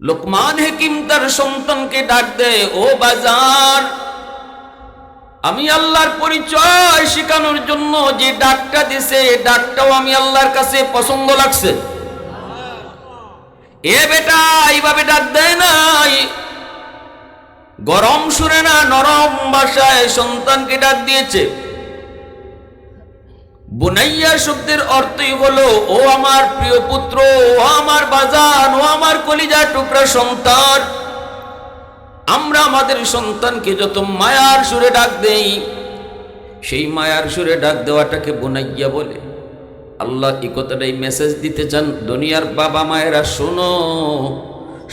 লোকমান হাকিম তার সন্তানকে ডাক দেয়, ও বাজার, আমি আল্লাহর পরিচয় শেখানোর জন্য যে ডাকটা দিছে, ডাকটাও আমি আল্লাহর কাছে পছন্দ লাগছে। এ বেটা, এইভাবে ডাক দেয় নাই, গরম সুরে না, নরম ভাষায় সন্তানকে ডাক দিয়েছে। বুনাইয়া শব্দের অর্থই হলো, ও আমার প্রিয় পুত্র, ও আমার বাজান, ও আমার কলিজার টুকরা সন্তান। আমরা আমাদের সন্তানকে যত মায়ার সুরে ডাক দেই, সেই মায়ার সুরে ডাক দেওয়াটাকে বুনাইয়া বলে। আল্লাহ এই কথাটাই মেসেজ দিতে চান, দুনিয়ার বাবা মায়েরা শোনো,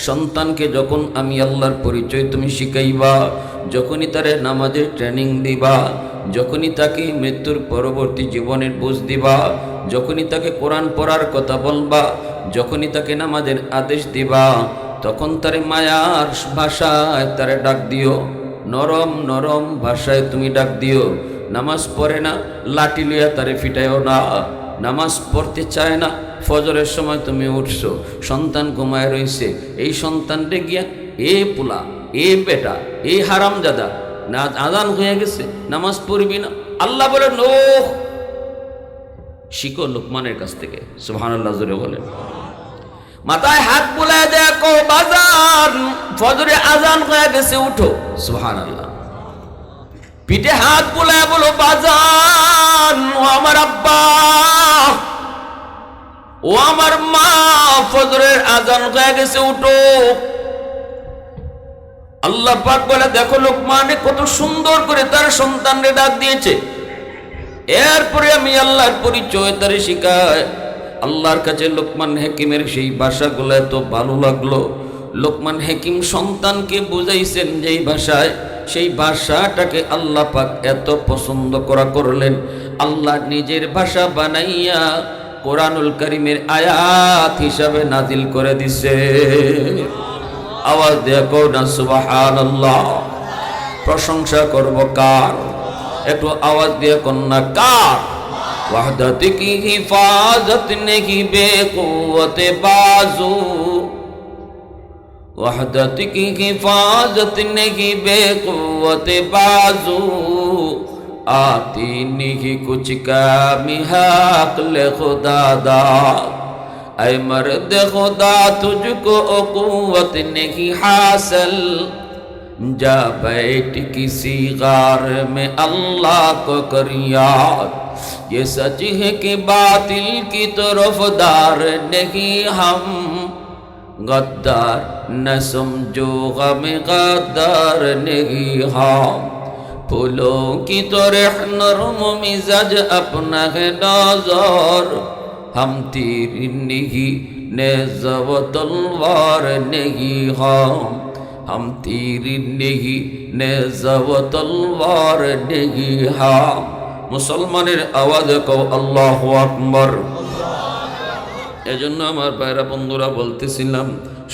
সন্তানকে যখন আমি আল্লাহর পরিচয় তুমি শিখাইবা, যখনই তারে নামাজের ট্রেনিং দিবা, যখনই তাকে মৃত্যুর পরবর্তী জীবনের বুঝ দিবা, যখনই তাকে কোরআন পড়ার কথা বলবা, যখনই তাকে নামাজের আদেশ দিবা, তখন তারে মায়ার ভাষায় তারে ডাক দিও, নরম নরম ভাষায় তুমি ডাক দিও। নামাজ পড়ে না, লাঠি লইয়া তারে ফিটাইও না। নামাজ পড়তে চায় না, ফজরের সময় তুমি উঠছো, সন্তান ঘুমায় রইছে, এই সন্তানটা গিয়া, এ পোলা, এ বেটা, এই হারামজাদা, না আজান হয়ে গেছে, নামাজ পড়বি না। আল্লাহ বলেন, ও শিখো লোকমানের কাছ থেকে। সুবহানাল্লাহ, জোরে বলেন। মাথায় হাত বুলায় দেখো, বাজার, ফজরে আজান হয়ে গেছে, উঠো। সুবহানাল্লাহ। পিঠে হাত বুলায় বলো, বাজার, ও আমার আব্বা, ও আমার মা, ফজরের আজান হয়ে গেছে, উঠো। আল্লাহ পাক বলে, দেখো লোকমানে কত সুন্দর করে তার সন্তানকে ডাক দিয়েছে। এরপরে আমি আল্লাহর পরিচয় তারে শিখায়। আল্লাহর কাছে লোকমান হাকিমের সেই ভাষাগুলো এত ভালো লাগলো। লোকমান হাকিম সন্তানকে বুঝাইছেন যেই ভাষায়, সেই ভাষাটাকে আল্লাহ পাক এত পছন্দ করলেন, আল্লাহ নিজের ভাষা বানাইয়া কোরআনুল কারীমের আয়াত হিসাবে নাজিল করে দিছে। আওয়াজ দেখো না সুবহানাল্লাহ। প্রশংসা করব কার? একটু আওয়াজ দিয়ে কন্যা কার? ওয়াহদাত কি হিফাজত নেহি বেকুওয়াতে বাজু, ওয়াহদাত কি হিফাজত নেহি বেকুওয়াতে বাজু, आती नहीं कुछ कामी हक ले खुदा दा, ऐ मर्द खुदा तुझको कुव्वत नहीं हासिल, जा बैठ किसी गार में अल्लाह को कर याद, ये सच है कि बातिल की तरफदार नहीं हम, गद्दार न समझो गम गद्दार नहीं हम, फूलों की तरह नरम मिजाज अपना है नजर, हम तीर नहीं नेज़ा व तलवार नहीं हम तीर नहीं नेज़ा व तलवार नहीं हम। মুসলমানের আওয়াজ কও আল্লাহু আকবার। এজন্য আমার ভাইরা বন্ধুরা বলতেছিলাম,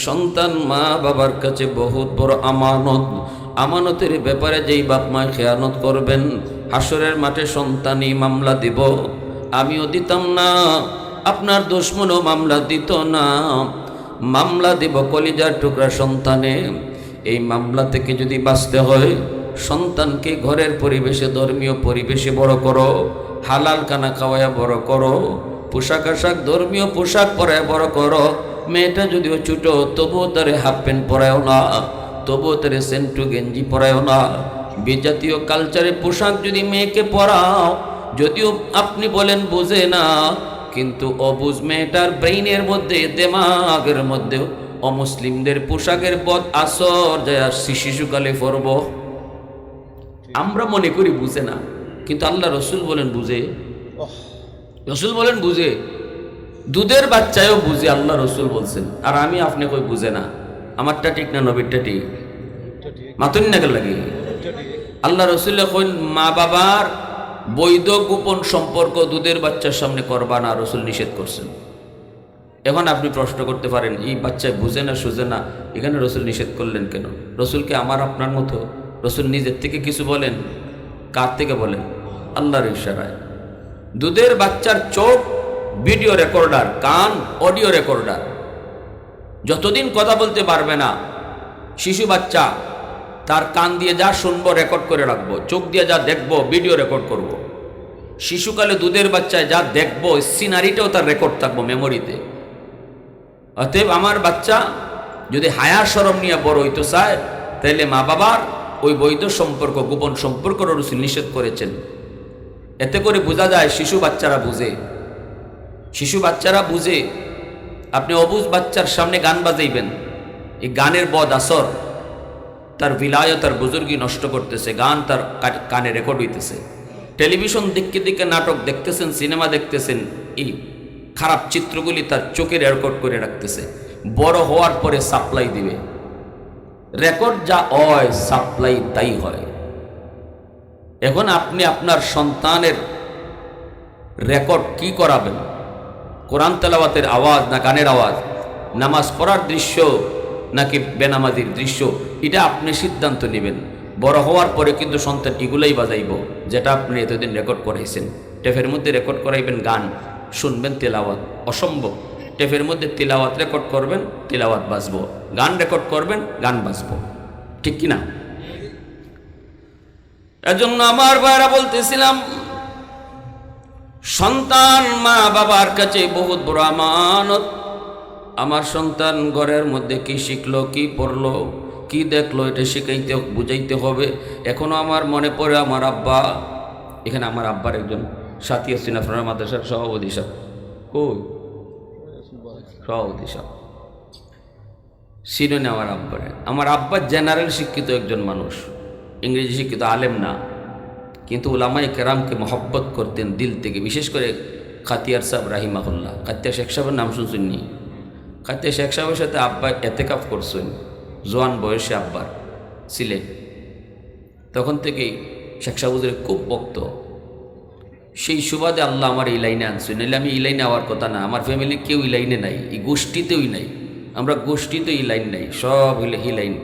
সন্তান মা বাবার কাছে বহুত বড় আমানত। আমানতের ব্যাপারে যেই বাপ মা খেয়ানত করবেন, হাসরের মাঠে সন্তানই মামলা দিব। আমিও দিতাম না, আপনার দুশমনও মামলা দিত না। মামলা দিব কলিজার টুকরা সন্তানে। এই মামলা থেকে যদি বাঁচতে হয়, সন্তানকে ঘরের পরিবেশে, ধর্মীয় পরিবেশে বড় করো, হালাল খানা খাওয়ায়া বড় করো, পোশাক আশাক ধর্মীয় পোশাক পরায় বড় করো। মেয়েটা যদিও ছোট, তবুও তারে হাফ প্যান্ট পরায়ও না, তবুও তারে সেন্টু গেঞ্জি পরায়ও না। বিজাতীয় কালচারে পোশাক যদি মেয়েকে পরাও, যদিও আপনি বলেন বুঝে না, কিন্তু অবুঝ মেয়েটার ব্রেইনের মধ্যে, দেমাগের মধ্যেও অমুসলিমদের পোশাকের বদ আসর যায় শিশুকালে পরব। আমরা মনে করি বুঝে না, কিন্তু আল্লাহ রসুল বলেন বুঝে। রসুল বলেন বুঝে, দুধের বাচ্চায়ও বুঝে, আল্লাহ রসুল বলছেন। আর আমি আপনি কই বুঝে না। আমারটা ঠিক না নবীরটা ঠিক? মাতুন না লাগে। আল্লাহ রসুল কইন, মা বাবার বৈধ গোপন সম্পর্ক দুধের বাচ্চার সামনে করবা না, রসুল নিষেধ করছেন। এখন আপনি প্রশ্ন করতে পারেন, এই বাচ্চায় বুঝে না সুঝে না, এখানে রসুল নিষেধ করলেন কেন? রসুলকে আমার আপনার মতো? রসুল নিজের থেকে কিছু বলেন? কার থেকে বলেন? আল্লাহর ইশারায়। দুধের বাচ্চার চোখ ভিডিও রেকর্ডার, কান অডিও রেকর্ডার। যতদিন কথা বলতে পারবে না, শিশু বাচ্চা, তার কান দিয়ে যা শুনবো রেকর্ড করে রাখবো, চোখ দিয়ে যা দেখবো ভিডিও রেকর্ড করব। শিশুকালে দুধের বাচ্চায় যা দেখবো সিনারিটাও তার রেকর্ড থাকবো মেমোরিতে। অতএব আমার বাচ্চা যদি হায়া শরম নিয়ে বড় হইতে চায়, তাহলে মা বাবার ওই বৈধ সম্পর্ক, গোপন সম্পর্ক রাসূল নিষেধ করেছেন। এতে করে বোঝা যায় শিশু বাচ্চারা বুঝে, শিশু বাচ্চারা বুঝে। আপনি অবুঝ বাচ্চার সামনে গান বাজাইবেন, এই গানের বদ আসর তার বিলায়ত, তার বুজুর্গি নষ্ট করতেছে। গান তার কানে রেকর্ড হইতেছে। টেলিভিশন দিকে দিকে নাটক দেখতেছেন, সিনেমা দেখতেছেন, এই খারাপ চিত্রগুলি তার চোখে রেকর্ড করে রাখতেছে। বড় হওয়ার পরে সাপ্লাই দিবে। রেকর্ড যা হয় সাপ্লাই তাই হয়। এখন আপনি আপনার সন্তানের রেকর্ড কি করাবেন? কোরআন তেলাওয়াতের আওয়াজ না গানের আওয়াজ, নামাজ পড়ার দৃশ্য নাকি বেনামাজির দৃশ্য, এটা আপনি সিদ্ধান্ত নেবেন। বড় হওয়ার পরে কিন্তু সন্তান এগুলাই বাজাইব যেটা আপনি এতদিন রেকর্ড করাইছেন। টেপের মধ্যে রেকর্ড করাইবেন গান, শুনবেন তেলাওয়াত, অসম্ভব। টেপের মধ্যে তেলাওয়াত রেকর্ড করবেন, তেলাওয়াত বাজবো। গান রেকর্ড করবেন, গান বাজবো। ঠিক কিনা? এজন্য আমার ভাইরা বলতেছিলাম, সন্তান মা বাবার কাছে বহুত বড় আমানত। আমার সন্তান ঘরের মধ্যে কি শিখলো, কি পড়লো, কি দেখলো, এটা শিখাইতে বুঝাইতে হবে। এখনো আমার মনে পড়ে আমার আব্বা, এখানে আমার আব্বার একজন সাথী আছেন, আপনার মাদ্রাসার সভাপতি সাহেব, কই সভাপতি সাহেব সিনেন আমার আব্বারে। আমার আব্বা জেনারেল শিক্ষিত একজন মানুষ, ইংরেজি শিক্ষিত আলেম না, কিন্তু উলামায়ে কেরামকে মহব্বত করতেন দিল থেকে। বিশেষ করে খাতিয়ার সাহেব রাহিমাহুল্লাহ, খাতিয়া শেখ সাহেবের নাম শুনছেননি? খাতিয়া শেখ সাহেবের সাথে আব্বা এতেকাফ করছেন জোয়ান বয়সে আব্বার সিলেট। তখন থেকেই শেখ সাহেবের খুব ভক্ত। সেই সুবাদে আল্লাহ আমার এই লাইনে আনছেন, নাহলে আমি এই লাইনে আওয়ার কথা না। আমার ফ্যামিলি কেউ এই লাইনে নাই, এই গোষ্ঠীতেই নাই, আমরা গোষ্ঠীতে এই লাইন নাই, সব এই লাইন।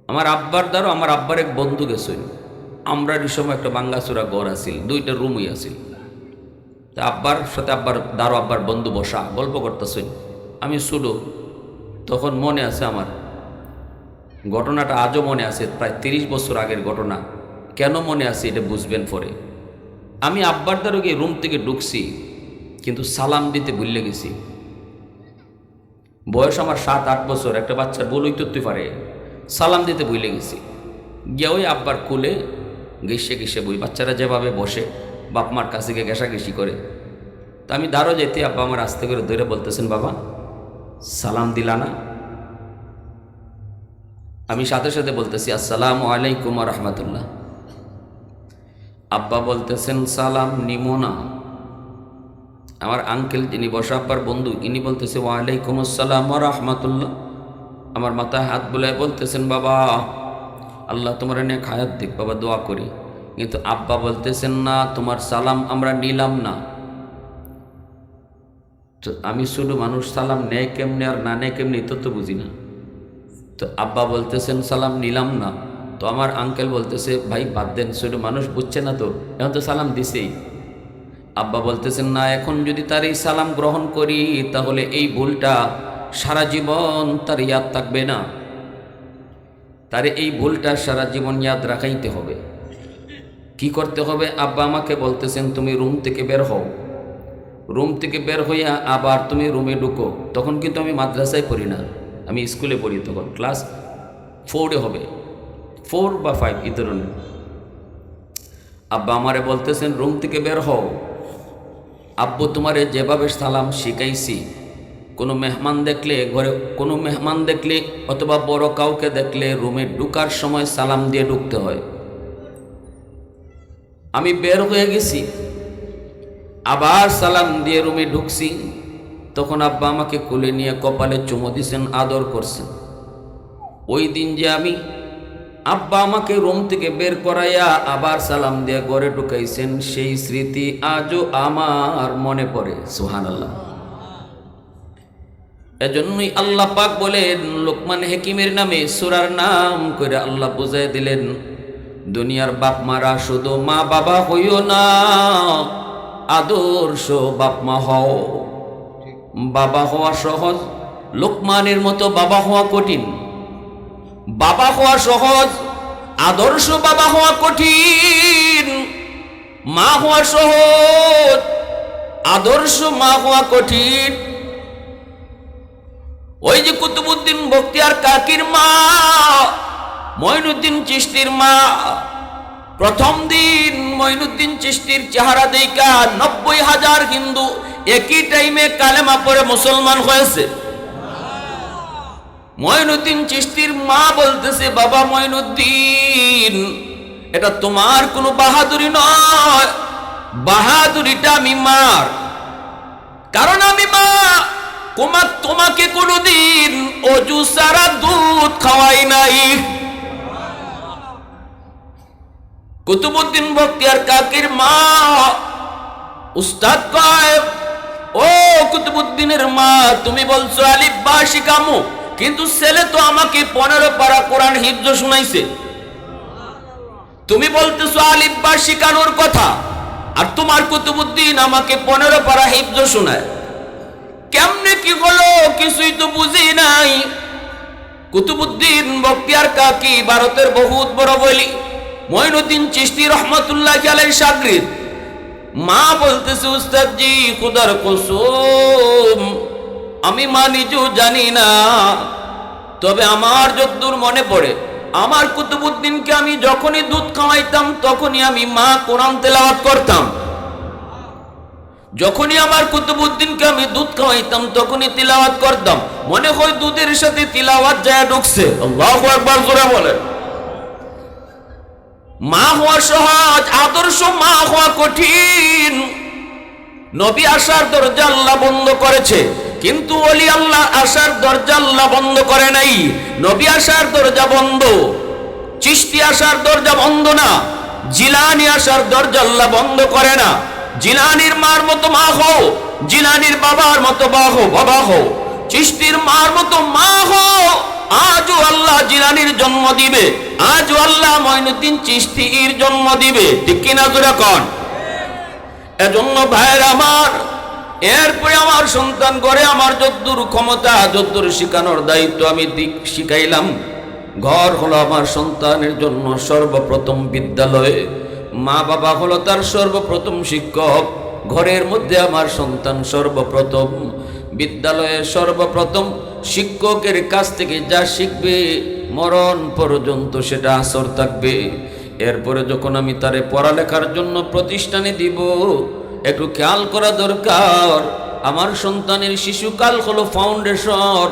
আমার আব্বার দ্বারা আমার আব্বার এক বন্ধু গেছেন, আমরা এই সময় একটা বাঙ্গাচুরা ঘর আছিল, 2টা রুমই আছিল। তা আব্বার সাথে আব্বার দ্বারো আব্বার বন্ধু বসা গল্প করতেছেন। আমি শুধু তখন মনে আছে আমার ঘটনাটা, আজও মনে আছে, প্রায় 30 বছর আগের ঘটনা। কেন মনে আছে এটা বুঝবেন পরে। আমি আব্বার দ্বারা গিয়ে রুম থেকে ঢুকছি, কিন্তু সালাম দিতে ভুলে গেছি। বয়স আমার 7-8 বছর, একটা বাচ্চার বলই করতে পারে, সালাম দিতে ভুলে গেছি। গিয়ে ওই আব্বার কোলে ঘেসে ঘেসে বই, বাচ্চারা যেভাবে বসে বাপ মার কাছে গিয়ে ঘেঁষাঘেঁষি করে। তা আমি দাঁড়ো যেতে আব্বা আমার আস্তে করে ধরে বলতেছেন, বাবা সালাম দিলা না? আমি সাথে সাথে বলতেছি আসসালামু আলাইকুম ওয়া রাহমাতুল্লাহ। আব্বা বলতেছেন সালাম নিমো না। আমার আঙ্কেল যিনি বসা আব্বার বন্ধু, ইনি বলতেছে ওয়ালাইকুম আসসালাম ওয়া রাহমাতুল্লাহ। আমার মাথায় হাত বুলায় বলতেছেন, বাবা আল্লাহ তোমার অনেক হায়াত দিক বাবা, দোয়া করি। কিন্তু আব্বা বলতেছেন, না তোমার সালাম আমরা নিলাম না। তো আমি শুধু মানুষ সালাম নেয় কেমনে আর না নেয় কেমনি তো বুঝি না। তো আব্বা বলতেছেন সালাম নিলাম না। তো আমার আঙ্কেল বলতেছে, ভাই বাদ দেন, শুধু মানুষ বুঝছে না তো, এখন তো সালাম দিছেই। আব্বা বলতেছেন, না এখন যদি তার এই সালাম গ্রহণ করি তাহলে এই ভুলটা সারা জীবন তার ইয়াদ থাকবে না, তার এই ভুলটা সারা জীবন ইয়াদ রাখাইতে হবে। কি করতে হবে? আব্বা আমাকে বলতেছেন, তুমি রুম থেকে বের হও, রুম থেকে বের হইয়া আবার তুমি রুমে ঢুকো। তখন কিন্তু আমি মাদ্রাসায় পড়ি না, আমি স্কুলে পড়ি, তখন ক্লাস 4 হবে, 4 বা 5 এই ধরনের। আব্বা আমারে বলতেছেন, রুম থেকে বের হও। আব্বু তোমারে যেভাবে সালাম শিখাইছি, কোনো মেহমান দেখলে, ঘরে কোনো মেহমান দেখলে অথবা বড় কাউকে দেখলে রুমে ঢুকার সময় সালাম দিয়ে ঢুকতে হয়। আমি বের হয়ে গেছি, আবার সালাম দিয়ে রুমে ঢুকছি, তখন আব্বা আমাকে কোলে নিয়ে কপালে চুমো দিছেন, আদর করছেন। ওই দিন যে আমি আব্বা আমাকে রুম থেকে বের করাইয়া আবার সালাম দিয়ে ঘরে ঢুকাইছেন, সেই স্মৃতি আজও আমার মনে পড়ে। সুবহানাল্লাহ। এজন্যই আল্লাহ পাক বলেন, লোকমান হাকিমের নামে সূরার নাম করে আল্লাহ বুঝাই দিলেন, দুনিয়ার বাপ মারা শুধু মা বাবা হইও না, আদর্শ বাপ মা হও। বাবা হওয়া সহজ, লোকমানের মতো বাবা হওয়া কঠিন, বাবা হওয়া সহজ, আদর্শ বাবা হওয়া কঠিন। মা হওয়া সহজ, আদর্শ মা হওয়া কঠিন। ওই যে কুতুবউদ্দিন বখতিয়ার কাকির মা, মঈনুদ্দিন চিশতির মা, প্রথম দিন মঈনুদ্দিন চিশতির চেহারা দেখা 90,000 হিন্দু একই টাইমে কালেমা পড়ে মুসলমান হয়েছে। মঈনুদ্দিন চিশতির মা বলতেছে, বাবা মঈনুদ্দিন, এটা তোমার কোনো বাহাদুরি নয়, বাহাদুরিটা আমি মার। কারণ আমি মা তোমাকে কোনোদিন অজু সারা দুধ খাওয়াই নাই। কুতুবউদ্দিন বখতিয়ার কাকির মা উস্তাদ কয়, ও কুতুবউদ্দিনের মা, তুমি বলছো আলিফ বা শিখামু, কিন্তু ছেলে তো আমাকে 15 পারা কোরআন হিফজ শুনাইছে। তুমি বলতেছো আলিফ বা শিখানোর কথা, আর তোমার কুতুবউদ্দিন আমাকে 15 পারা হিফজ শোনায়। কেমনে কি হলো কিছুই তো বুঝি নাই। কুতুবউদ্দিন বখতিয়ার কাকি ভারতের বহুত বড় বলি, মঈনুদ্দিন চিশতি রহমতুল্লাহি আলাইহির শাগরিদ। মা বলতেছে, উস্তাদজি খুদার কসম, আমি মা নিজেও জানি না, তবে আমার যতদূর মনে পড়ে, আমার কুতুবউদ্দিনকে আমি যখনই দুধ খাওয়াইতাম তখনই আমি মা কোরআন তেলাওয়াত করতাম। যখনই আমার কুতুবউদ্দিনকে আমি দুধ খাওয়াইতাম তখনই তিলাওয়াত করতাম। মনে হয় দুধের সাথে তিলাওয়াত যায় ঢুকছে। আল্লাহু আকবার জোরে বলেন। মা হওয়া সহজ, আদর্শ মা হওয়া কঠিন। নবী আসার দরজা আল্লাহ বন্ধ করেছে, কিন্তু ওলি আল্লাহ আসার দরজা আল্লাহ বন্ধ করে নাই। নবী আসার দরজা বন্ধ, চিশতি আসার দরজা বন্ধ না, জিলানী আসার দরজা আল্লাহ বন্ধ করে না। জিলানীর মার মতো মা হও, জিলানীর বাবার মতো বাবা হও, চিশতির মার মতো মা হও। আজও আল্লাহ জিলানীর জন্ম দিবে, আজও আল্লাহ মঈনুদ্দিন চিশতির জন্ম দিবে, ঠিক কিনা জোরে কোন? এজন্য ভাইয়ের আমার, এরপরে আমার সন্তান ঘরে আমার যদ্দূর ক্ষমতা, যদ্দূর শিখানোর দায়িত্ব আমি শিখাইলাম। ঘর হলো আমার সন্তানের জন্য সর্বপ্রথম বিদ্যালয়, মা বাবা হলো তার সর্বপ্রথম শিক্ষক। ঘরের মধ্যে আমার সন্তান সর্বপ্রথম, বিদ্যালয়ে সর্বপ্রথম শিক্ষকের কাছ থেকে যা শিখবে মরণ পর্যন্ত সেটা আসর থাকবে। এরপরে যখন আমি তারে পড়ালেখার জন্য প্রতিষ্ঠানে দিব, একটু খেয়াল করা দরকার, আমার সন্তানের শিশুকাল হলো ফাউন্ডেশন,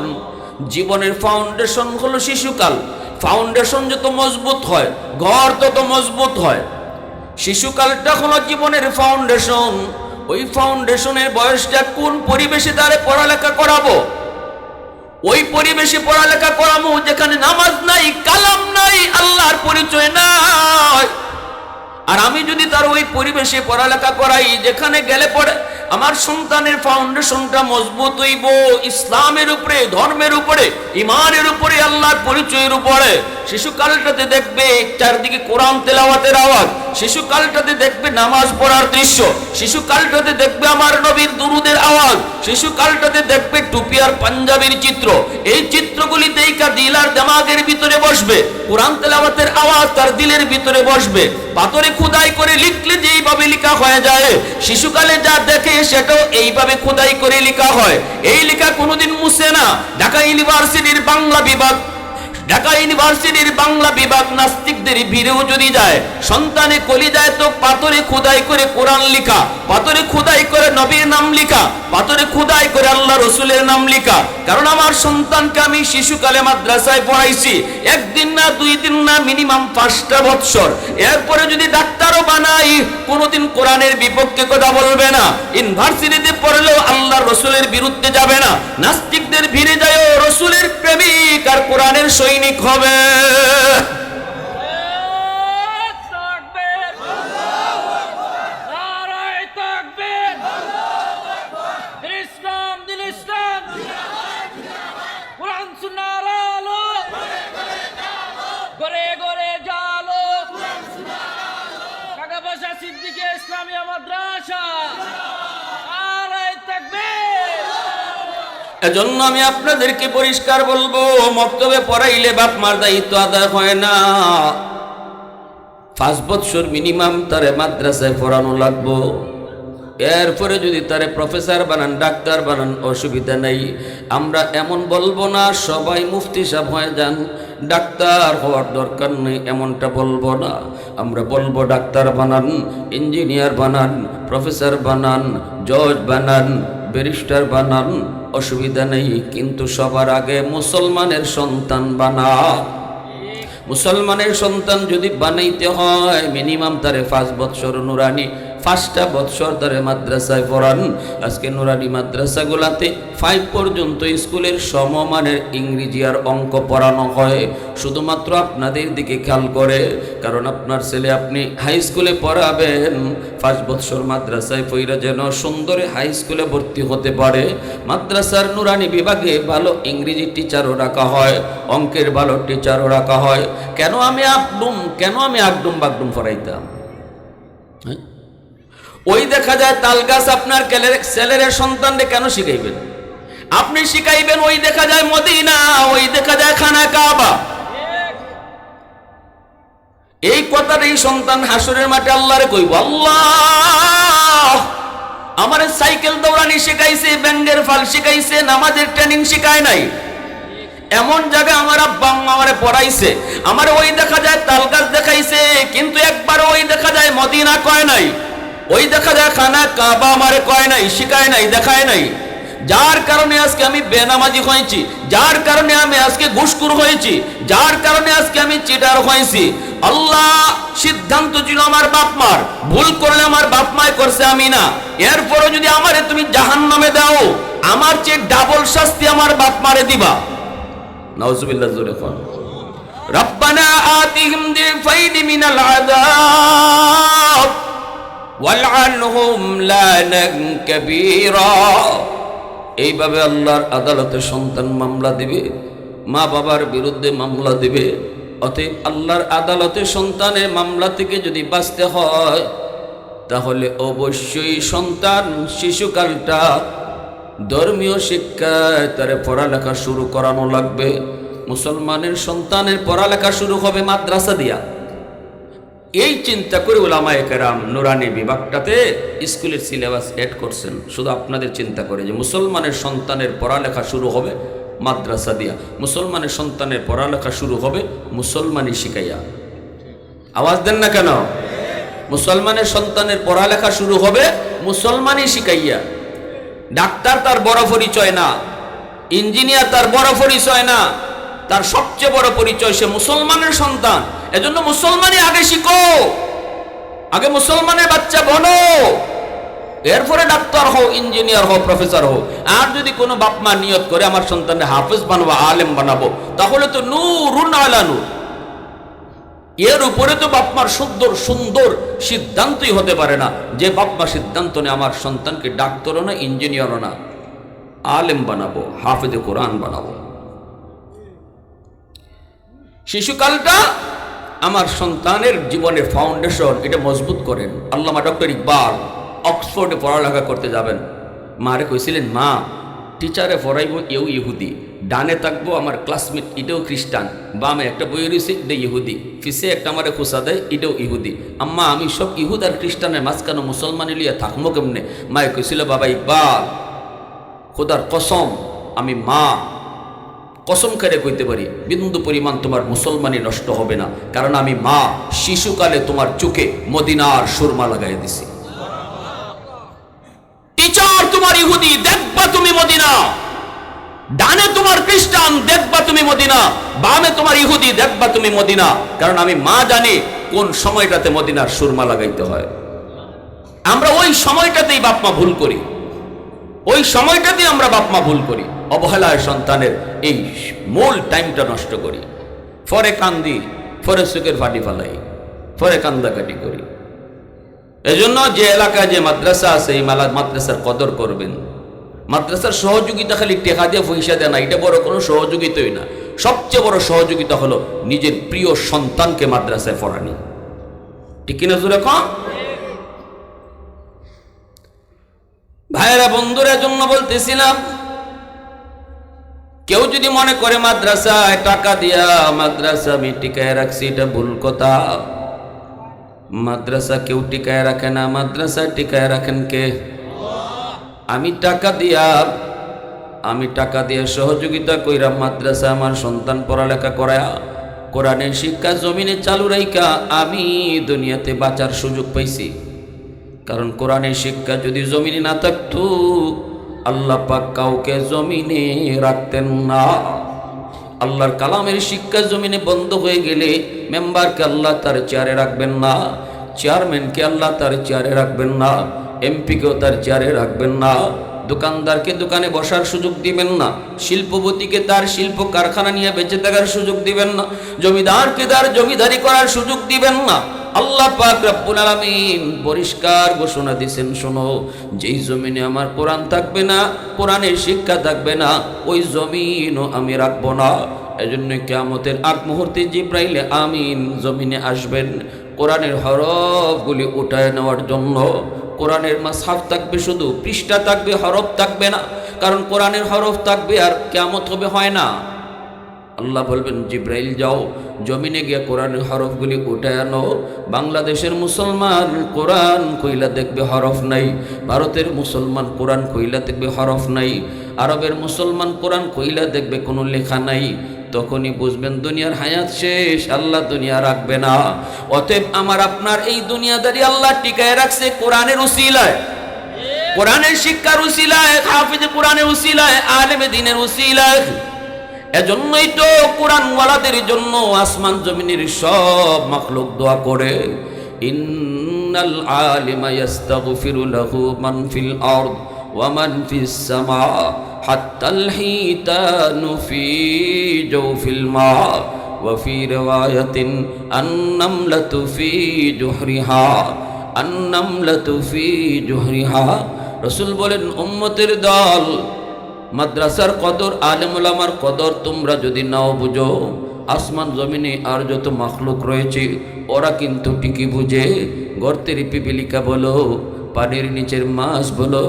জীবনের ফাউন্ডেশন হলো শিশুকাল। ফাউন্ডেশন যত মজবুত হয় ঘর তত মজবুত হয়। শিশুকালটা হলো জীবনের ফাউন্ডেশন। ওই ফাউন্ডেশনের বয়সটা কোন পরিবেশে তারে পড়ালেখা করাবো? ওই পরিবেশে পড়ালেখা করাবো যেখানে নামাজ নাই, কালাম নাই, আল্লাহর পরিচয় নাই। আর আমি যদি তার ওই পরিবেশে পড়ালেখা করাই যেখানে গেলে পড়ে আমার সন্তানের ফাউন্ডেশনটা মজবুত হইব ইসলামের উপরে, ধর্মের উপরে, ইমানের উপরে, আল্লাহর পরিচয়ের উপরে। শিশুকালটাতে দেখবে চারদিকে কোরআন তেলাওয়াতের আওয়াজ, শিশুকালটাতে দেখবে নামাজ পড়ার দৃশ্য, শিশুকালটাতে দেখবে আমার নবীর দুরুদের আওয়াজ, শিশুকালটাতে দেখবে টুপি আর পাঞ্জাবির চিত্র। এই চিত্রগুলি দেখা দিল আর দিমাগের ভিতরে বসবে, কোরআন তেলাওয়াতের আওয়াজ তার দিলের ভিতরে বসবে। পাথরে খোদাই করে লিখলে যেইভাবে লেখা হয়ে যায়, শিশুকালে যা দেখে সেটাও এইভাবে খোদাই করে লেখা হয়। এই লেখা কোনোদিন মুছে না। ঢাকা ইউনিভার্সিটির বাংলা বিভাগ নাস্তিকদের ভিড়েও যদি যায়, সন্তানে কলি যায় তো পাথরে খোদাই করে কোরআন লেখা, পাথরে খোদাই করে নবীর নাম লেখা, পাথরে খোদাই করে আল্লাহ রসুলের নাম লেখা। কারণ আমার সন্তানকে আমি শিশুকালে মাদ্রাসায় পড়াইছি, একদিন না, 2 দিন না, মিনিমাম 5টা বৎসর। এরপরে যদি ডাক্তারও বানাই, কোনোদিন কোরআনের বিপক্ষে কথা বলবে না। ইউনিভার্সিটিতে পড়লেও আল্লাহ রসুলের বিরুদ্ধে যাবে না। নাস্তিকদের ভিড়ে যায় রসুলের প্রেমিক আর কোরআনের সৈনিক হবে। এজন্য আমি আপনাদেরকে পরিষ্কার বলবো, মক্তবে পড়াইলে বাপ মার দায়িত্ব আদায় হয় না। 5 বছর মিনিমাম তারে মাদ্রাসায় পড়ানো লাগবো। এরপরে যদি তারে প্রফেসর বানান, ডাক্তার বানান, অসুবিধা নেই। আমরা এমন বলবো না সবাই মুফতি সাহেব হয়ে যান, ডাক্তার হওয়ার দরকার নেই, এমনটা বলবো না। আমরা বলবো ডাক্তার বানান, ইঞ্জিনিয়ার বানান, প্রফেসর বানান, জজ বানান, ব্যারিস্টার বানান, অসুবিধা নেই। কিন্তু সবার আগে মুসলমানের সন্তান বানা। মুসলমানের সন্তান যদি বানাইতে হয় মিনিমাম তারে 5 বছর নুরানি, 5টা বছর তারে মাদ্রাসায় পড়ান। আজকে নুরানি মাদ্রাসাগুলাতে 5 পর্যন্ত স্কুলের সমমানের ইংরেজি আর অঙ্ক পড়ানো হয়। শুধুমাত্র আপনাদের দিকে খেয়াল করে, কারণ আপনার ছেলে আপনি হাই স্কুলে পড়াবেন, 5 বছর মাদ্রাসায় পড়া যেন সুন্দর হাই স্কুলে ভর্তি হতে পারে। মাদ্রাসার নুরানি বিভাগে ভালো ইংরেজি টিচারও রাখা হয়, অঙ্কের ভালো টিচারও রাখা হয়। কেন আমি আগডুম বাগডুম পড়াইতাম? ওই দেখা যায় তালগাছ আপনার ছেলের সন্তানকে কেন শিখাইবেন? আপনি শিখাইবেন ওই দেখা যায় মদিনা, ওই দেখা যায় খানা কাবা। এই কথার এই সন্তান হাসরের মাঠে আল্লাহরে কইব, আল্লাহ আমার সাইকেল দৌড়ানি শিখাইছে, ব্যান্ডের ফাল শিখাইছে, নামাজের ট্রেনিং শিখায় নাই। এমন জায়গায় আমার আব্বা আম্মা আমারে পড়াইছে, আমার ওই দেখা যায় তালগাছ দেখাইছে, কিন্তু একবার ওই দেখা যায় মদিনা কয় নাই, ওই দেখা যায় খানা কাবা আমারে কয় নাই, শিখায় নাই, দেখায় নাই। যার কারণে আজকে আমি বেনামাজি হয়েছি, যার কারণে আমি আজকে ঘুষখোর হয়েছি, যার কারণে আজকে আমি চিটার হয়েছি। আল্লাহ সিদ্ধান্ত ছিল আমার বাপ মার, ভুল করলে আমার বাপ মায় করছে, আমি না। এরপরও যদি আমারে তুমি জাহান্নামে দাও, আমার চেয়ে ডাবল শাস্তি আমার বাপ মারে দিবা। নাউজুবিল্লাহ জোরে কোন। রব্বানা আতিহিম দিফাইনি মিনাল আযাব ওয়ালআনহুম লানান কাবীরা। এইভাবে আল্লাহর আদালতে সন্তান মামলা দিবে, মা বাবার বিরুদ্ধে মামলা দিবে। অতএব আল্লাহর আদালতে সন্তানের মামলা থেকে যদি বাঁচতে হয়, তাহলে অবশ্যই সন্তান শিশুকালটা ধর্মীয় শিক্ষায় তার পড়ালেখা শুরু করানো লাগবে। মুসলমানের সন্তানের পড়ালেখা শুরু হবে মাদ্রাসা দিয়া। এই চিন্তা করে উলামায়ে কেরাম নুরানি বিভাগটাতে স্কুলের সিলেবাস এড করছেন, শুধু আপনাদের চিন্তা করে যে মুসলমানের সন্তানের পড়ালেখা শুরু হবে মাদ্রাসা দিয়া, মুসলমানের সন্তানের পড়ালেখা শুরু হবে মুসলমানি শিখাইয়া। আওয়াজ দেন না কেন? মুসলমানের সন্তানের পড়ালেখা শুরু হবে মুসলমানি শিখাইয়া। ডাক্তার তার বড় পরিচয় না, ইঞ্জিনিয়ার তার বড় পরিচয় না, তার সবচেয়ে বড় পরিচয় সে মুসলমানের সন্তান। এজন্য মুসলমানই আগে শিখো, আগে মুসলমানের বাচ্চা বনো, এরপরে ডাক্তার হও, ইঞ্জিনিয়ার হও, প্রফেসর হও। আর যদি কোনো বাপ মা নিয়ত করে আমার সন্তানকে হাফেজ বানাবো, আলেম বানাবো, তাহলে তো নূরুন আলা নূর। এর উপরে তো বাপমার সুন্দর সুন্দর সিদ্ধান্তই হতে পারে না, যে বাপমা সিদ্ধান্ত নেই আমার সন্তানকে ডাক্তারও না, ইঞ্জিনিয়ারও না, আলেম বানাবো, হাফেজে কোরআন বানাবো। শিশুকালটা আমার সন্তানের জীবনের ফাউন্ডেশন, এটা মজবুত করেন। আল্লামা ডক্টর ইকবাল অক্সফোর্ডে পড়ালেখা করতে যাবেন, মারে কইছিলেন, মা টিচারে পড়াইব এও ইহুদি, ডানে থাকবো আমার ক্লাসমেট এটাও খ্রিস্টান, বামে একটা বই রয়েছে এটা ইহুদি, ফিসে একটা আমারে খোসা দেয় এটাও ইহুদি। আম্মা আমি সব ইহুদ আর খ্রিস্টানের মাঝখানে মুসলমানি লিয়া থাকবো কেমনে? মায়ে কইছিল, বাবা ইকবাল খোদার কসম, আমি মা কসম খেয়ে কইতে পারি বিন্দু পরিমাণ তোমার মুসলমানি নষ্ট হবে না, কারণ আমি মা শিশুকালে তোমার চোখে মদিনার সুরমা লাগাই দিছি। টিচার তোমার ইহুদি, দেখবা তুমি মদিনা, ডানে তোমার খ্রিস্টান, দেখবা তুমি মদিনা, বামে তোমার ইহুদি, দেখবা তুমি মদিনা, কারণ আমি মা জানি কোন সময়টাতে মদিনার সুরমা লাগাইতে হয়। আমরা ওই সময়টাতেই বাপমা ভুল করি, ওই সময়টাতেই আমরা বাপমা ভুল করি, অবহেলায় সন্তানের এই মূল টাইমটা নষ্ট করি। পরে কান্দি, পরে চোখের ফাটি ফালাই, পরে কান্দাকাটি করি। এজন্য যে এলাকায় যে মাদ্রাসা আছে, এই মাদ্রাসার কদর করবেন। মাদ্রাসার সহযোগিতা খালি টেকা দিয়ে পয়সা দেয় না, এটা বড় কোনো সহযোগিতাই না। সবচেয়ে বড় সহযোগিতা হলো নিজের প্রিয় সন্তানকে মাদ্রাসায় পড়ানি। ঠিক কিনা জোরে কম? ভাইয়েরা বন্ধুরা জন্য বলতেছিলাম, কেউ যদি মনে করে মাদ্রাসায় টাকা দিয়া মাদ্রাসা আমি টিকায় রাখছি, এটা ভুল কথা। মাদ্রাসা কেউ টিকায় রাখে না, মাদ্রাসা টিকায় রাখেন কে? আমি টাকা দিয়া সহযোগিতা কইরা মাদ্রাসা আমার সন্তান পড়ালেখা করায়া কোরআনের শিক্ষা জমিনে চালু রাইকা আমি দুনিয়াতে বাঁচার সুযোগ পাইছি। কারণ কোরআনের শিক্ষা যদি জমিনে না থাকতো আল্লাহ পাক কাউকে জমিনে রাখতেন না। আল্লাহর কালামের শিক্ষা জমিনে বন্ধ হয়ে গেলে মেম্বারকে আল্লাহ তার চেয়ারে রাখবেন না, চেয়ারম্যানকে আল্লাহ তার চেয়ারে রাখবেন না, এমপিকেও তার চেয়ারে রাখবেন না, দোকানদারকে দোকানে বসার সুযোগ দিবেন না, শিল্পপতিকে তার শিল্প কারখানা নিয়ে বেঁচে থাকার সুযোগ দিবেন না, জমিদারকে তার জমিদারি করার সুযোগ দিবেন না। আল্লাহ পাক রব্বুল আলামিন পরিষ্কার ঘোষণা দিয়েছেন, শোনো, যেই জমিনে আমার কোরআন থাকবে না, কোরআনের শিক্ষা থাকবে না, ওই জমিনও আমি রাখবো না। এজন্য কিয়ামতের আগ মুহূর্তে জিবরাইল আমিন জমিনে আসবেন কোরআনের হরফগুলি উঠায় নেওয়ার জন্য। কোরআনের মাসহাফ থাকবে, শুধু পৃষ্ঠা থাকবে, হরফ থাকবে না। কারণ কোরআনের হরফ থাকবে আর কিয়ামত হবে হয় না। আল্লাহ বলবেন, জিবরাইল যাও জমিনে গিয়ে কোরআনের হরফগুলি উঠায় আনো। বাংলাদেশের মুসলমান কোরআন কইলা দেখবে হরফ নাই, ভারতের মুসলমান কোরআন কইলা দেখবে হরফ নাই, আরবের মুসলমান কোরআন কইলা দেখবে কোনো লেখা নাই। তখনই বুঝবেন দুনিয়ার হায়াত শেষ, আল্লাহ দুনিয়া রাখবে না। অতএব আমার আপনার এই দুনিয়াদারি আল্লাহ টিকায় রাখছে কোরআনের উসিলায়, কোরআনের শিক্ষার উসিলায়, হাফিজে কোরআনের উসিলায়, আলেমে দ্বীনের উসিলায়। এজন্যই তো কোরআনওয়ালাদের জন্য আসমান জমিনের সব মাখলুক দোয়া করে, ইন্নাল আলিমা ইস্তাগফিরু লাহু মান ফিল আরদ ওয়া মান ফিস সামা হাত্তাল হিতানু ফি জাওফিল মা ওয়া ফি রিওয়ায়াতিন আন-নামলাতু ফি জুহরিহা। রাসূল বলেন, উম্মতের দল, মাদ্রাসার কদর, আলেম ওলামার কদর তোমরা যদি নাও বুঝো, আসমান জমিনে আর যত মাখলুক রয়েছে ওরা কিন্তু ঠিকই বুঝে। গর্তের পিপিলিকা বলো, পানির নিচের মাছ বলো,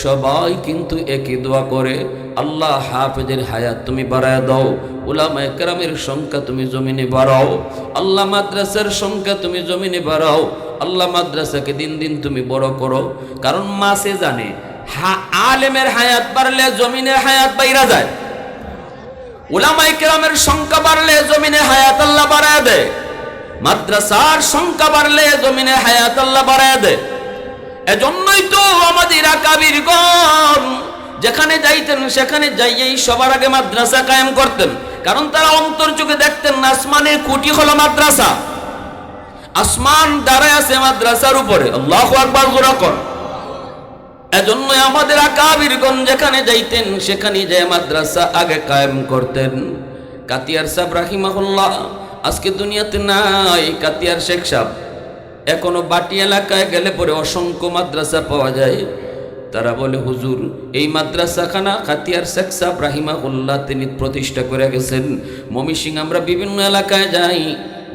সবাই কিন্তু একই দোয়া করে, আল্লাহ হাফেজের হায়াত তুমি বাড়ায় দাও, উলামায়ে কেরামের সংখ্যা তুমি জমিনে বাড়াও, আল্লাহ মাদ্রাসার সংখ্যা তুমি জমিনে বাড়াও, আল্লাহ মাদ্রাসাকে দিন দিন তুমি বড় করো। কারণ মাসে জানে আলেমের হায়াত বাড়লে জমিনের হায়াত বাইরা যায়, উলামায়ে কেরামের সংখ্যা বাড়লে জমিনে হায়াত আল্লাহ বাড়ায় দেয়, মাদ্রাসার সংখ্যা বাড়লে জমিনে হায়াত আল্লাহ বাড়ায় দেয়। এজন্যই তো আমাদের আকাবিরগণ যেখানে যাইতেন সেখানে যাইয়েই সবার আগে মাদ্রাসা কায়েম করতেন। কারণ তারা অন্তর চোখে দেখতেন না, আসমানের খুঁটি হলো মাদ্রাসা, আসমান দাঁড়ায় আছে মাদ্রাসার উপরে। আল্লাহু আকবার জোরে কর। এজন্য আমাদের আকাবিরগণ যেখানে যাইতেন সেখানে যে মাদ্রাসা আগে কায়েম করতেন। কাতিয়ার সাহেব রাহিমাহুল্লাহ আজকে দুনিয়াতে নাই, কাতিয়ার শেখ সাহেব এখনো বাটি এলাকায় গেলে পরে অসংখ্য মাদ্রাসা পাওয়া যায়। তারা বলে, হুজুর এই মাদ্রাসাখানা কাতিয়ার শেখ সাহেব রাহিমাহুল্লাহ তিনি প্রতিষ্ঠা করে গেছেন। ময়মনসিংহ আমরা বিভিন্ন এলাকায় যাই,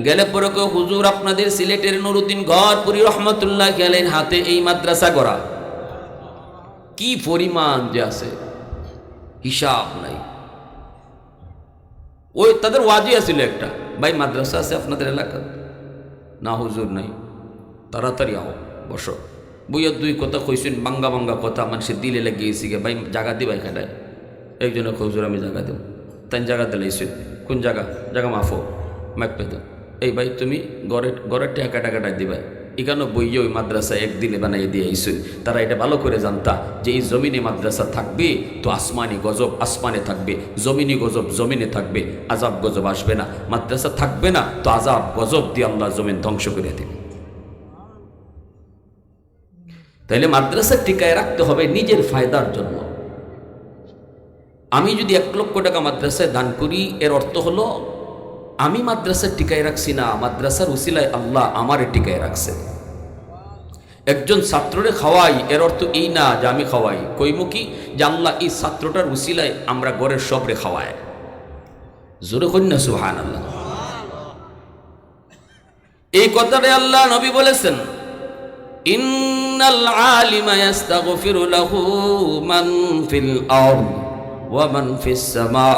গেলে পরে কেউ, হুজুর আপনাদের সিলেটের নুরুদ্দিন গড়পুরি রহমতুল্লাহ আলাইহির হাতে এই মাদ্রাসা গড়া। কি পরিমাণ যে আছে হিসাব নাই। ওই তাদের ওয়াজি আছিল একটা, ভাই মাদ্রাসা আছে আপনাদের এলাকায়? না হুজুর নাই। তাড়াতাড়ি আও, বসো, বইয়ের দুই কথা কইছেন, বাঙ্গা বাঙ্গা কথা মানুষের দিলে লাগিয়েছি গে, ভাই জায়গা দিবাই খেলায়। এই জন্য হুজুর আমি জায়গা দেব, তাই জায়গা দিলাইছি। কোন জায়গা মাফো মাইক পেত, এই ভাই তুমি ঘরের টাকা টাকাটা দিবা। এখানে বইয়ে ওই মাদ্রাসা এক দিলে বানাই দিয়ে আইসুন। তারা এটা ভালো করে জানতা যে এই জমিনে মাদ্রাসা থাকবে তো আসমানি গজব আসমানে থাকবে, জমিনি গজব জমিনে থাকবে, আজাব গজব আসবে না। মাদ্রাসা থাকবে না তো আজাব গজব দিয়ে আল্লাহ জমিন ধ্বংস করে দেবে। তাইলে মাদ্রাসা টিকায় রাখতে হবে নিজের ফায়দার জন্য। আমি যদি 1 লক্ষ টাকা মাদ্রাসায় দান করি, এর অর্থ হলো আমি মাদ্রাসা টিকায় রাখছি না, মাদ্রাসার উসিলায় আল্লাহ আমারে টিকায় রাখছে। একজন ছাত্ররে খাওয়াই, এর অর্থ এই না যে আমি খাওয়াই, কইমুখী যে আল্লাহ এই ছাত্রটার উসিলায় আমরা ঘরের সবরে খাওয়ায়। জোরে কন্যা সুবহানাল্লাহ। এই কথাটা আল্লাহ নবী বলেছেন, ইন্নাল আলিমা ইস্তাগফিরু লাহু মান ফিল আরদ ওয়ামান ফিস সামা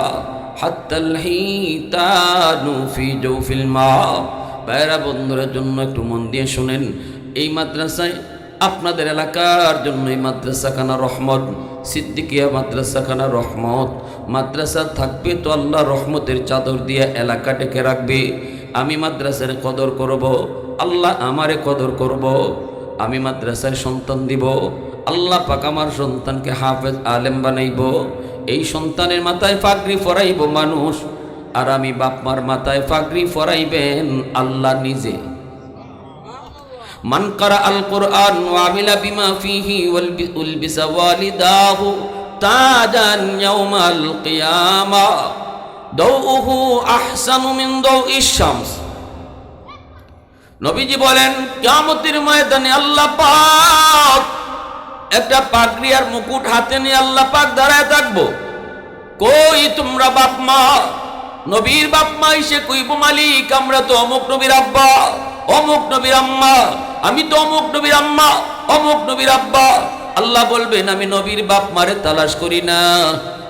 হাত্তাল হিতানু ফি জাওফিল মা। ভাইরা বন্ধুদের জন্য একটু মন দিয়ে শুনেন, এই মাদ্রাসায় আপনাদের এলাকার জন্য এই মাদ্রাসাখানা রহমত, সিদ্দিকিয়া মাদ্রাসাখানা রহমত। মাদ্রাসা থাকবে তো আল্লাহ রহমতের চাদর দিয়ে এলাকা ঢেকে রাখবে। আমি মাদ্রাসার কদর করব, আল্লাহ আমারে কদর করব। আমি মাদ্রাসায় সন্তান দিব, আল্লাহ পাক আমার সন্তানকে হাফেজ আলেম বানাইব। এই সন্তানের মাথায় পাগড়ি পরাইব মানুষ, আর আমি বাপ মার মাথায় পাগড়ি পরাইবেন আল্লাহ নিজে। মান কারা আল কোরআন ওয়া আমিলা বিমা ফিহি উলবিসা ওয়ালিদাহু তাজান ইয়াউমাল কিয়ামা দাউহু আহসানু মিন দাউইশ শামস। নবীজি বলেন, কিয়ামতের ময়দানে আল্লাহ পাক একটা পাগড়ি আর মুকুট হাতে নিয়ে আল্লাহ পাক দাঁড়ায় থাকবো। কই তোমরা বাপ মা? নবীর বাপ মা এসে কইব, মালিক আমরা তো অমুক নবীর আব্বা, অমুক নবীর আম্মা, আমি তো অমুক নবীর আম্মা, অমুক নবীর আব্বা। আল্লাহ বলবেন, আমি নবীর বাপ মারে তালাশ করি না।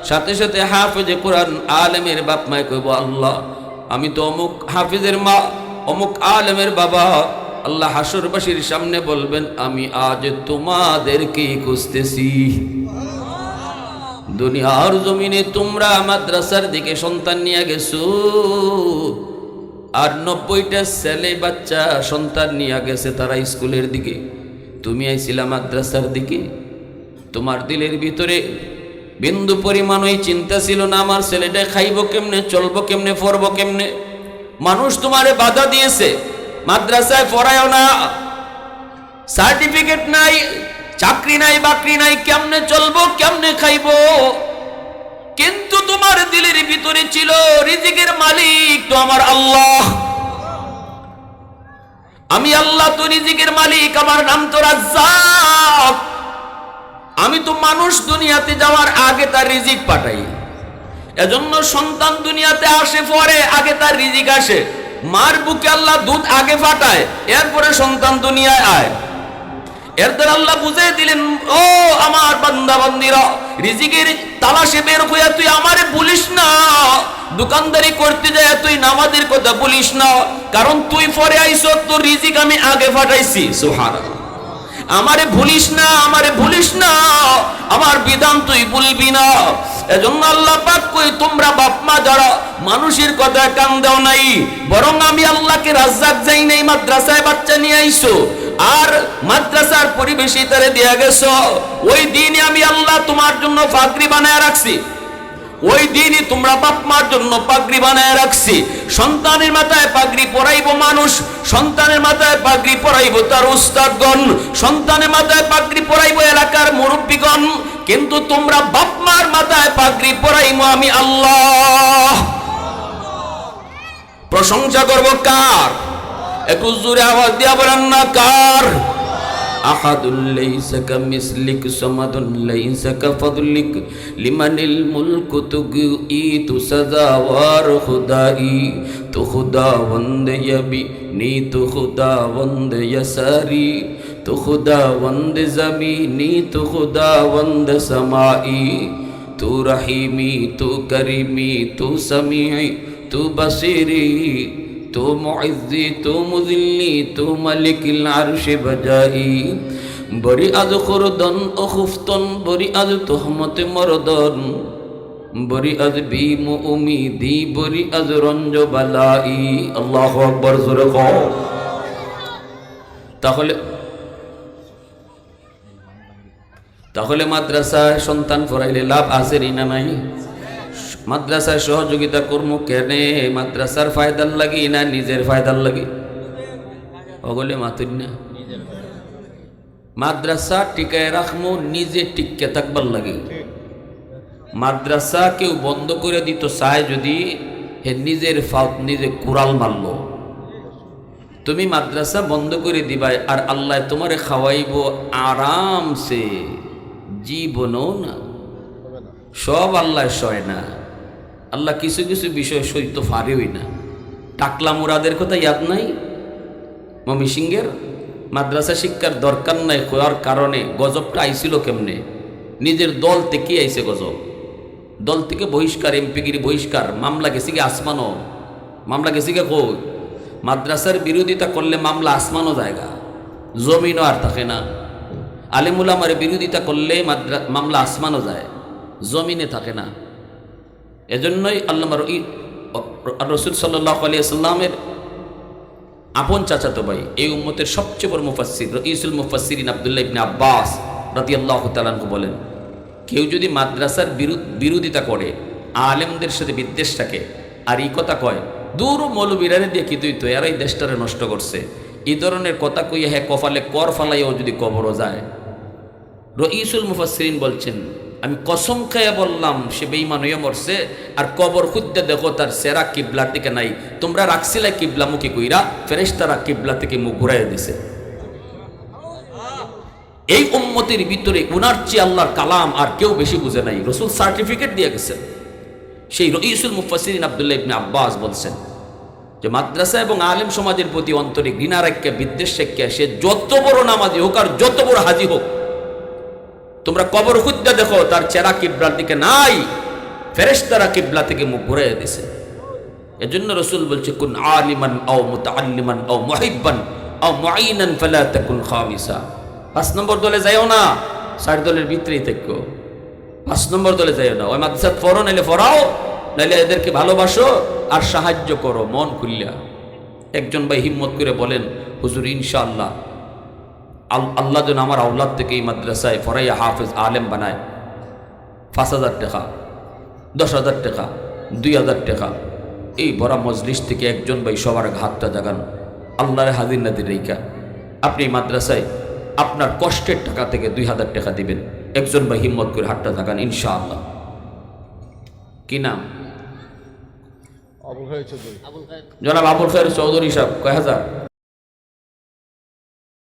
সাথে সাথে হাফেজে কোরআন আলেমের বাপ মায় কইব, আল্লাহ আমি তো অমুক হাফেজের মা, অমুক আলেমের বাবা। আল্লাহ হাসরবাসীর সামনে বলবেন, আমি আজ তোমাদেরকেই খুঁজতেছি। দুনিয়ার জমিনে তোমরা মাদ্রাসার দিকে সন্তান নিয়ে গেছো, আর 90টা ছেলে বাচ্চা সন্তান নিয়ে গেছে তারা স্কুলের দিকে। তুমি আইছিলা মাদ্রাসার দিকে। তোমার দিলের ভিতরে বিন্দু পরিমাণ ওই চিন্তা ছিল না, আমার ছেলেটা খাইব কেমনে, চলবো কেমনে, পড়বো কেমনে। মানুষ তোমারে বাধা দিয়েছে, মাদ্রাসায় পড়ায়ও না, সার্টিফিকেট নাই, চাকরি নাই, বাকরি নাই, কেমনে চলবো, কেমনে খাইব। কিন্তু তোমার দিলের ভিতরে ছিল রিজিকের মালিক তো আমার আল্লাহ। আমি আল্লাহ তো রিজিকের মালিক, আমার নাম তো রাজ্জাক। আমি তো মানুষ দুনিয়াতে যাওয়ার আগে তার রিজিক পাঠাই। এজন্য সন্তান দুনিয়াতে আসে পরে, আগে তার রিজিক আসে। মার বুকে আল্লাহ দুধ আগে ফাটায়, এরপরে সন্তান দুনিয়ায় আয়। এর দ্বারা আল্লাহ বুঝিয়ে দিলেন, ও আমার বান্দা বান্দিরা, রিজিকের তালাশে বের হইয়া তুই আমারে বলিস না, দোকানদারি করতে যায় তুই নামাজের কথা বলিস না, কারণ তুই পরে আইছ, তোর রিজিক আমি আগে ফাটাইছি। সুবহানাল্লাহ। আমারে ভুলিস না, আমারে ভুলিস না, আমার বিধান তুই ভুলবি না। এজন্য আল্লাহ পাক কই, তোমরা বাপ মা যারা মানুষের কথা কান দাও নাই, বরং আমি আল্লাহকে রাজ্জাক যাই নাই, মাদ্রাসায় বাচ্চা নিয়ে আইছো আর মাদ্রাসার পরিবেশে তারে দেয়া গেছো। ওই দিনই আমি আল্লাহ তোমার জন্য পাগড়ি বানায় রাখছি, ওই দিনই তোমরা বাপ মার জন্য পাগড়ি বানায় রাখছি। সন্তানের মাথায় পাগড়ি পরাইব মানুষ, সন্তানের মাথায় পাগড়ি পরাইব তার উস্তাদগণ, সন্তানের মাথায় পাগড়ি পরাইব এলাকার মুরব্বীগণ, কিন্তু তোমরা বাপ মার মাথায় পাগড়ি পরাইব আমি আল্লাহ। প্রশংসা করব কার? একটু জোরে আওয়াজ দিয়া বলেন না, কার? আহাদুল লাইসা কামিসলিক সামাদুল লাইসা কাফাদুলিক লিমানিল মুলকু তুগীতু সাজাওয়ার খুদাই তু খুদা বন্দে ইয়াবি নি তু খুদা বন্দে ইয়াসারি তু খুদা বন্দে জমিনি তু খুদা বন্দে সামাই তু রহিমি তু করিমি তু সামিঈ তু বসিরি তু মুইজ্জি তু মুযিল্লি তু মালিকিল আরশি বজাই বরি আজ খুরদন ও খুফতন বরি আজ তুহমতে মরদন বরি আজ বিম উমিদি বরি আজ রঞ্জ বালাই। আল্লাহু আকবার, জোরে কও। তাহলে মাদ্রাসায় সন্তান পড়াইলে লাভ আছে না নাই? মাদ্রাসায় সহযোগিতা করবো কেনে? মাদ্রাসার ফায়দার লাগি না নিজের ফায়দার লাগি? ওগুলো মাতুন না। মাদ্রাসা টিকায় রাখবো, নিজে টিকে থাকবার লাগে। মাদ্রাসা কেউ বন্ধ করে দিত চায় যদি, হে নিজের ফাউত নিজে কুড়াল মারল। তুমি মাদ্রাসা বন্ধ করে দিবাই আর আল্লাহ তোমারে খাওয়াইব আরামসে, জীবনও না। সব আল্লাহ সয় না, আল্লাহ কিছু কিছু বিষয় সইতে পারেই না। টাকলা মুরাদের কথা ইয়াদ নাই? ময়মনসিংহের মাদ্রাসা শিক্ষার দরকার নাই হওয়ার কারণে গজবটা আইছিল কেমনে? নিজের দল থেকে আইছে গজব। দল থেকে বহিষ্কার, এমপিগিরি বহিষ্কার, মামলা গেছে কি আসমানও, মামলা গেছে কি কই? মাদ্রাসার বিরোধিতা করলে মামলা আসমানও জায়গা, জমিনও আর থাকে না। আলেমুল আমার বিরোধিতা করলে মামলা আসমানও যায়, জমিনে থাকে না। এজন্যই আল্লামা রসুল সাল্লাল্লাহু আলাইহি সাল্লামের আপন চাচাতো ভাই, এই উম্মতের সবচেয়ে বড় মুফাসসির, রঈসুল মুফাসসিরিন আব্দুল্লাহ ইবনে আব্বাস রাদিয়াল্লাহু তাআলা আনহু বলেন, কেউ যদি মাদ্রাসার বিরোধিতা করে, আলেমদের সাথে বিদ্বেষ থাকে, আর এই কথা কয় দূর মৌলবীরানে দিয়ে কি তুই তো এরাই দেশটারে নষ্ট করছে, এই ধরনের কথা কইয়া হ্যাঁ কপালে কর ফালাইয়াও যদি কবরও যায়, রঈসুল মুফাসসিরিন বলছেন আমি কসম খাইয়া বললাম সে বেঈমান হইয়া মরছে, আর কবর খুঁজতে দেখো তার সেরা কিবলার দিকে নাই। তোমরা রাখছিলে কিবলামুখী কইরা, ফেরেশতারা কিবলা থেকে মুখ ঘুরাইয়া দিছে। এই উম্মতের ভিতরে উনার চেয়ে আল্লাহর কালাম আর কেউ বেশি বুঝে নাই। রসুল সার্টিফিকেট দিয়ে গেছেন। সেই রঈসুল মুফাসসিরিন আব্দুল্লাহ ইবনে আব্বাস বলছেন যে মাদ্রাসা এবং আলেম সমাজের প্রতি অন্তরে ঘৃণা রাখিয়া, বিদ্বেষ রাখিয়া, সে যত বড় নামাজি হোক আর যত বড় হাজি হোক, তোমরা কবর খুঁজতে দেখো তার চেহারা কিবলার দিকে নাই, ফেরেশতারা কিবলা থেকে মুখ ঘুরাইয়া দিছে। এজন্য রাসূল বলছে কুন আলিমান আও মুতাআল্লিমান আও মুহিব্বান আও মুঈনান ফালা তাকুন খামিসা। 5 নম্বর দলে যাইও না, 4 দলের ভিতরেই থেকো। 5 নম্বর দলে যাইও না। ওই মাদ্রাসাত পড়ো, নাইলে পড়াও, নাইলে এদেরকে ভালোবাসো আর সাহায্য করো মন খুলিয়া। একজন ভাই হিম্মত করে বলেন, হুজুর ইনশাআল্লাহ আল্লাহ যেন আমার আওলাদ থেকে এই মাদ্রাসায় ফরাইয়া হাফেজ আলেম বানায়। 5,000 টাকা, 10,000 টাকা, 2,000 টাকা, এই বড় মজলিস থেকে একজন ভাই সবার হাতটা জাগান, আল্লাহর হাজির নাদির রেখা আপনি এই মাদ্রাসায় আপনার কষ্টের টাকা থেকে 2,000 টাকা দিবেন। একজন ভাই হিম্মত করে হাতটা জাগান ইনশাআল্লাহ। কি নাম? জনাব আবুল খায়ের চৌধুরী সাহেব। কয় হাজার?